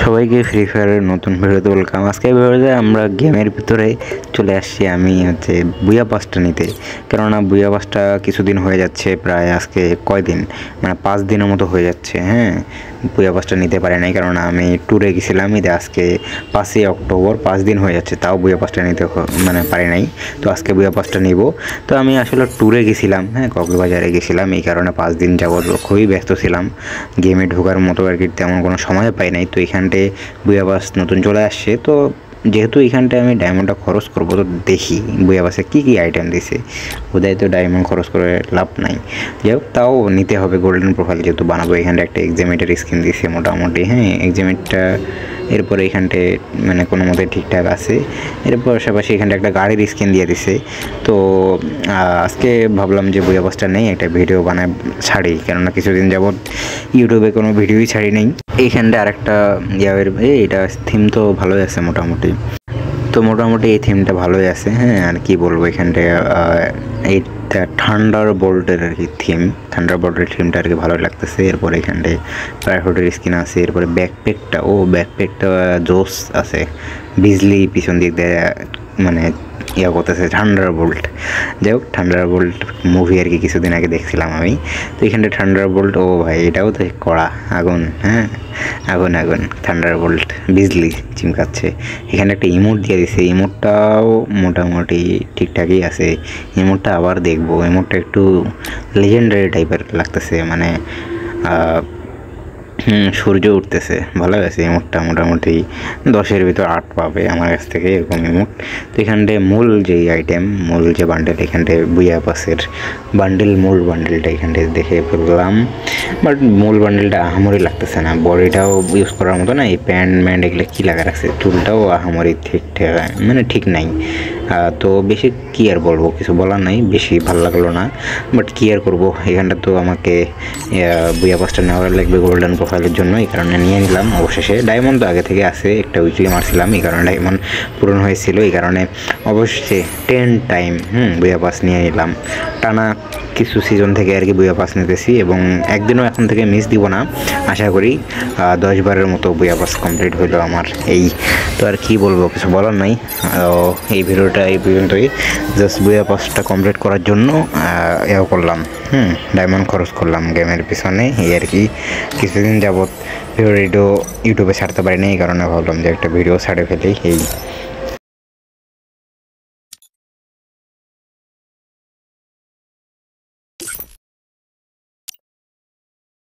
সবাইকে ফ্রি ফায়ারের নতুন ভিডিওতে ওয়েলকাম। আজকে ভিডিওতে আমরা গেমের ভিতরে চলে আসছি। আমি বুয়া পাসটা নিতে, কেননা বুয়া পাসটা কিছুদিন হয়ে যাচ্ছে, প্রায় আজকে কয়দিন মানে 5 দিনের মতো হয়ে যাচ্ছে। হ্যাঁ, বুয়া পাসটা নিতে পারি নাই, কেননা আমি ট্যুরে গেছিলাম। আজকে 5ই অক্টোবর, 5 দিন হয়ে যাচ্ছে, তাও বুয়া পাসটা নিতে পারি নাই। তো আজকে বুয়া পাসটা নিব। তো আমি আসলে ট্যুরে গেছিলাম, হ্যাঁ, কক্সবাজারে গেছিলাম। এই কারণে 5 দিন যাবৎ খুবই ব্যস্ত ছিলাম, গেমে ঢোকার মতো আর কি তেমন কোনো সময় পাই নাই। তো এখানটায় বুয়া পাস নতুন চলে আসছে, তো যেহেতু এখানটায় আমি ডায়মন্ডটা খরচ করবো, তো দেখি বুয়া পাসে কী কী আইটেম দিছে। বোধহয় তো ডায়মন্ড খরচ করে লাভ নাই, যাই হোক তাও নিতে হবে। গোল্ডেন প্রোফাইল যেহেতু বানাবো, এখানটা একটা এক্সামেটের স্কিন দিছে মোটামুটি। হ্যাঁ, এক্সামেটটা এরপরে এখানটায় মানে কোনো মতে ঠিকঠাক আছে। এর পাশাপাশি এখানটা একটা গাড়ির স্কিন দিয়ে দিছে। তো আজকে ভাবলাম যে বুয়া পাসটা নেই, একটা ভিডিও বানায় ছাড়ি, কেননা কিছুদিন যাবৎ ইউটিউবে কোনো ভিডিওই ছাড়ি নেই। এইখানটা আরেকটা এটা থিম তো ভালোই আছে মোটামুটি। তো মোটামুটি এই থিমটা ভালোই আছে। হ্যাঁ, আর কি বলবো, এখানটায় এইটা থান্ডার বোল্টের আর কি থিম, থান্ডার বোল্টের থিমটা আর কি ভালো লাগতেছে। এরপরে এখানটায় প্রাইভেটের স্কিন আছে। এরপরে ব্যাকপ্যাকটা জোস আছে, বিজলি পিছন দিক দিয়ে মানে করতেছে থান্ডার বোল্ট। যাই হোক, থান্ডার বোল্ট মুভি আর কি কিছুদিন আগে দেখছিলাম আমি। তো এখানটা থান্ডার বোল্ট, ও ভাই এটাও তো কড়া আগুন। হ্যাঁ, আগুন আগুন থান্ডার বোল্ট, বিজলি চিমকাচ্ছে। এখানে একটা ইমোট দিয়ে দিছে, ইমোটটাও মোটামুটি ঠিকঠাকই আছে। ইমোটটা আবার দেখবো, ইমোটটা একটু লেজেন্ডারি টাইপের লাগতেছে, মানে সূর্য উঠতেছে, ভালো আছে ইমোটটা। মোটামুটি 10-এর ভিতর 8 পাবে আমার কাছ থেকে এরকম ইমোট। তো এখানটায় মূল যেই আইটেম, মূল যে বান্ডেল, এখানটায় বুয়া পাসের মূল বান্ডেলটা এখানটায় দেখে ফেললাম। বাট মূল বান্ডেলটা আহামরি লাগতেছে না, বডিটাও ইউজ করার মতো না। এই প্যান্ট এগুলো কী লাগা রাখছে, চুলটাও আহামরি ঠিকঠাক মানে ঠিক নাই। তো বেশি কী আর বলবো, কিছু বলার নাই, বেশি ভালো লাগলো না। বাট কী আর করবো, এখানটা তো আমাকে বুয়া পাসটা নেওয়ার লাগবে গোল্ডেন প্রোফাইলের জন্য, এই কারণে নিয়ে নিলাম। অবশেষে ডায়মন্ড তো আগে থেকে আছে, একটা উইকলি মারছিলাম, এই কারণে ডায়মন্ড পূরণ হয়েছিল। এই কারণে অবশ্যই 10 টাইম বুয়া পাস নিয়ে নিলাম। টানা কিছু সিজন থেকে আর কি বুয়া পাস নিতেছি, এবং একদিনও এখন থেকে মিস দিব না। আশা করি 10 বারের মতো বুয়া পাস কমপ্লিট হইলো আমার। এই তো আর কি বলবো, কিছু বলার নাই। এই ভিডিওটা এই পর্যন্তই, জাস্ট বুয়া পাসটা কমপ্লিট করার জন্য করলাম। ডায়মন্ড খরচ করলাম গেমের পিছনে, এই আর কি। কিছুদিন যাবৎ ভিডিও ইউটিউবে ছাড়তে পারি না, এই কারণে ভাবলাম যে একটা ভিডিও ছাড়ে ফেলি। এই